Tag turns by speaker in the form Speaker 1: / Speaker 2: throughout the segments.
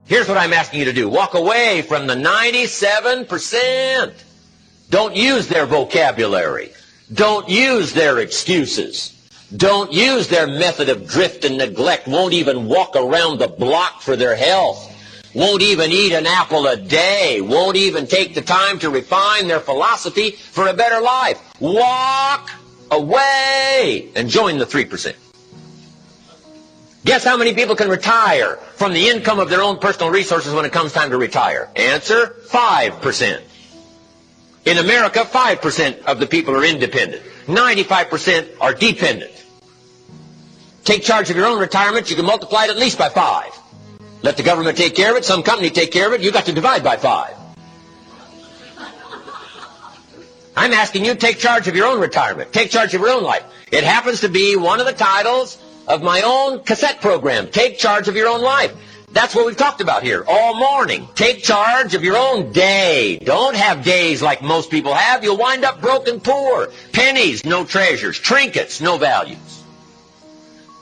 Speaker 1: Here's what I'm asking you to do. Walk away from the 97%. Don't use their vocabulary. Don't use their excuses. Don't use their method of drift and neglect. Won't even walk around the block for their health. Won't even eat an apple a day. Won't even take the time to refine their philosophy for a better life. Walk away and join the 3%. Guess how many people can retire from the income of their own personal resources when it comes time to retire? Answer, 5%. In America, 5% of the people are independent. 95% are dependent. Take charge of your own retirement. You can multiply it at least by 5. Let the government take care of it. Some company take care of it. You got to divide by 5. I'm asking you, take charge of your own retirement. Take charge of your own life. It happens to be one of the titles of my own cassette program. Take charge of your own life. That's what we've talked about here all morning. Take charge of your own day. Don't have days like most people have. You'll wind up broke and poor. Pennies, no treasures. Trinkets, no values.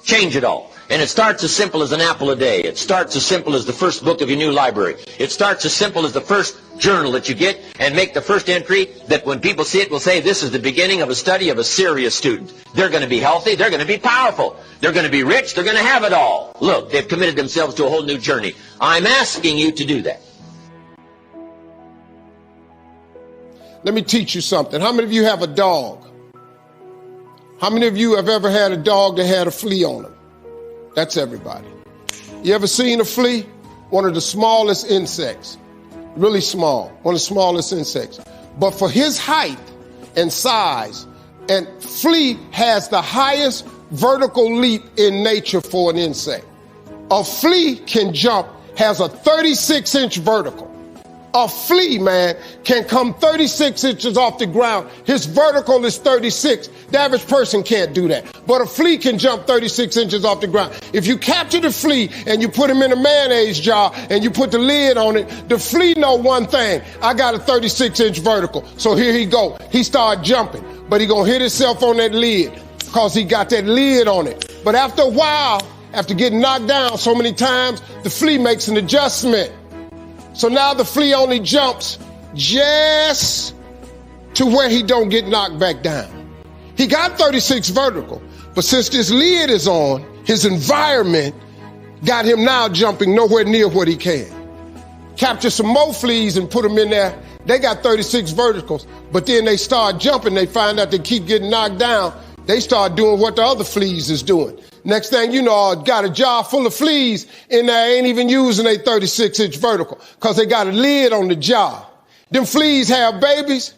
Speaker 1: Change it all. And it starts as simple as an apple a day. It starts as simple as the first book of your new library. It starts as simple as the first journal that you get, and make the first entry that when people see it will say, this is the beginning of a study of a serious student. They're going to be healthy. They're going to be powerful. They're going to be rich. They're going to have it all. Look, they've committed themselves to a whole new journey. I'm asking you to do that.
Speaker 2: Let me teach you something. How many of you have a dog? How many of you have ever had a dog that had a flea on him? That's everybody. You ever seen a flea? One of the smallest insects. Really small. One of the smallest insects. But for his height and size, and flea has the highest vertical leap in nature for an insect. A flea can jump, has a 36-inch vertical. A flea, man, can come 36 inches off the ground. His vertical is 36. The average person can't do that. But a flea can jump 36 inches off the ground. If you capture the flea and you put him in a mayonnaise jar and you put the lid on it, the flea know one thing. I got a 36-inch vertical. So here he go. He start jumping. But he gonna hit himself on that lid because he got that lid on it. But after a while, after getting knocked down so many times, the flea makes an adjustment. So now the flea only jumps just to where he don't get knocked back down. He got 36 vertical, but since this lid is on, his environment got him now jumping nowhere near what he can. Capture some more fleas and put them in there. They got 36 verticals, but then they start jumping. They find out they keep getting knocked down. They start doing what the other fleas is doing. Next thing you know, got a jar full of fleas in there, ain't even using a 36-inch vertical because they got a lid on the jar. Them fleas have babies.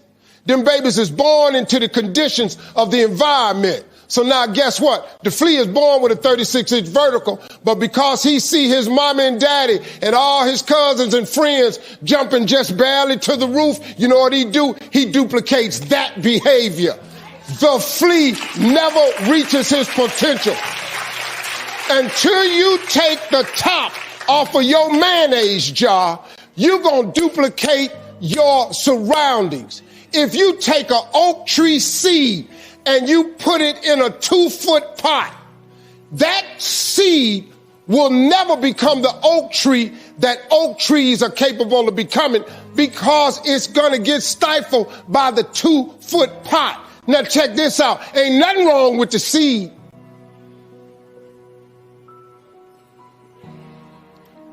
Speaker 2: Them babies is born into the conditions of the environment. So now guess what? The flea is born with a 36-inch vertical, but because he see his mama and daddy and all his cousins and friends jumping just barely to the roof, you know what he do? He duplicates that behavior. The flea never reaches his potential. Until you take the top off of your mayonnaise jar, you're going to duplicate your surroundings. If you take an oak tree seed and you put it in a 2-foot pot, that seed will never become the oak tree that oak trees are capable of becoming because it's going to get stifled by the 2-foot pot. Now check this out. Ain't nothing wrong with the seed.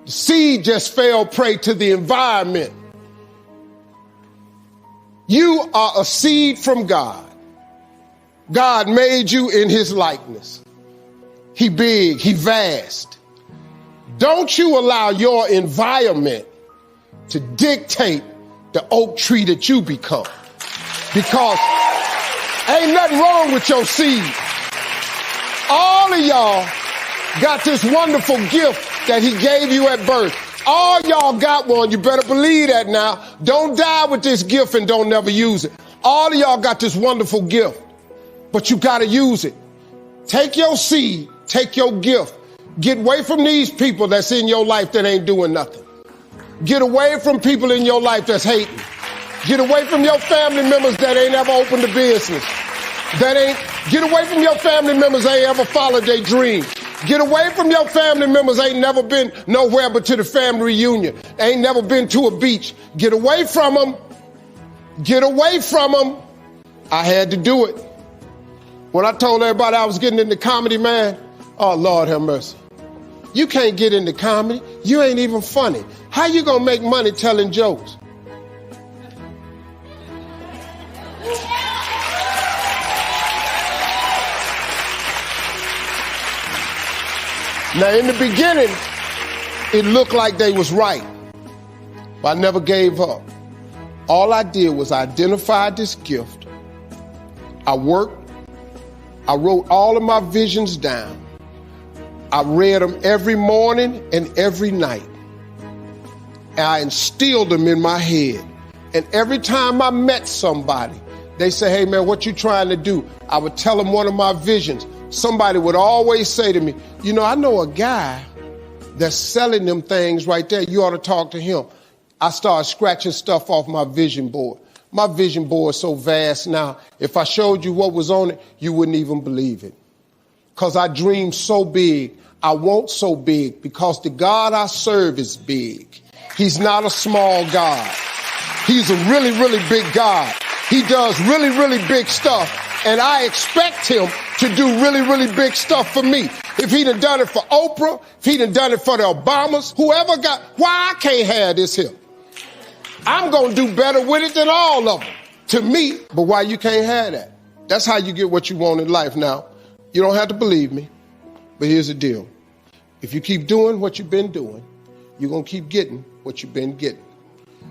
Speaker 2: The seed just fell prey to the environment. You are a seed from God. God made you in his likeness. He big, he vast. Don't you allow your environment to dictate the oak tree that you become. Because ain't nothing wrong with your seed. All of y'all got this wonderful gift that he gave you at birth. All y'all got one. You better believe that now. Don't die with this gift and don't never use it. All of y'all got this wonderful gift, but you got to use it. Take your seed, take your gift. Get away from these people that's in your life that ain't doing nothing. Get away from people in your life that's hating. Get away from your family members that ain't ever opened a business. Get away from your family members that ain't ever followed their dream. Get away from your family members. Ain't never been nowhere but to the family reunion. Ain't never been to a beach. Get away from them. Get away from them. I had to do it. When I told everybody I was getting into comedy, man, oh, Lord have mercy. You can't get into comedy. You ain't even funny. How you gonna make money telling jokes? Now, in the beginning, it looked like they was right, but I never gave up. All I did was identify this gift. I worked. I wrote all of my visions down. I read them every morning and every night. And I instilled them in my head. And every time I met somebody, they say, hey, man, what you trying to do? I would tell them one of my visions. Somebody would always say to me, you know, I know a guy that's selling them things right there. You ought to talk to him. I started scratching stuff off my vision board. My vision board is so vast now. If I showed you what was on it, you wouldn't even believe it. Because I dream so big. I want so big because the God I serve is big. He's not a small God. He's a really, really big God. He does really, really big stuff. And I expect him to do really, really big stuff for me. If he'd have done it for Oprah, if he'd have done it for the Obamas, whoever got, why I can't have this here? I'm going to do better with it than all of them. To me, but why you can't have that? That's how you get what you want in life. Now, you don't have to believe me, but here's the deal. If you keep doing what you've been doing, you're going to keep getting what you've been getting.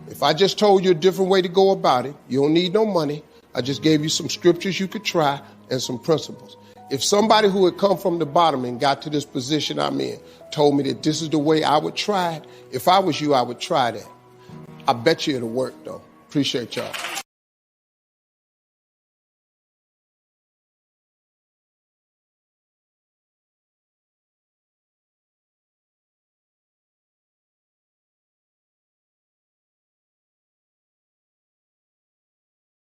Speaker 2: If I just told you a different way to go about it, you don't need no money. I just gave you some scriptures you could try and some principles. If somebody who had come from the bottom and got to this position I'm in told me that this is the way I would try it, if I was you, I would try that. I bet you it'll work, though. Appreciate y'all.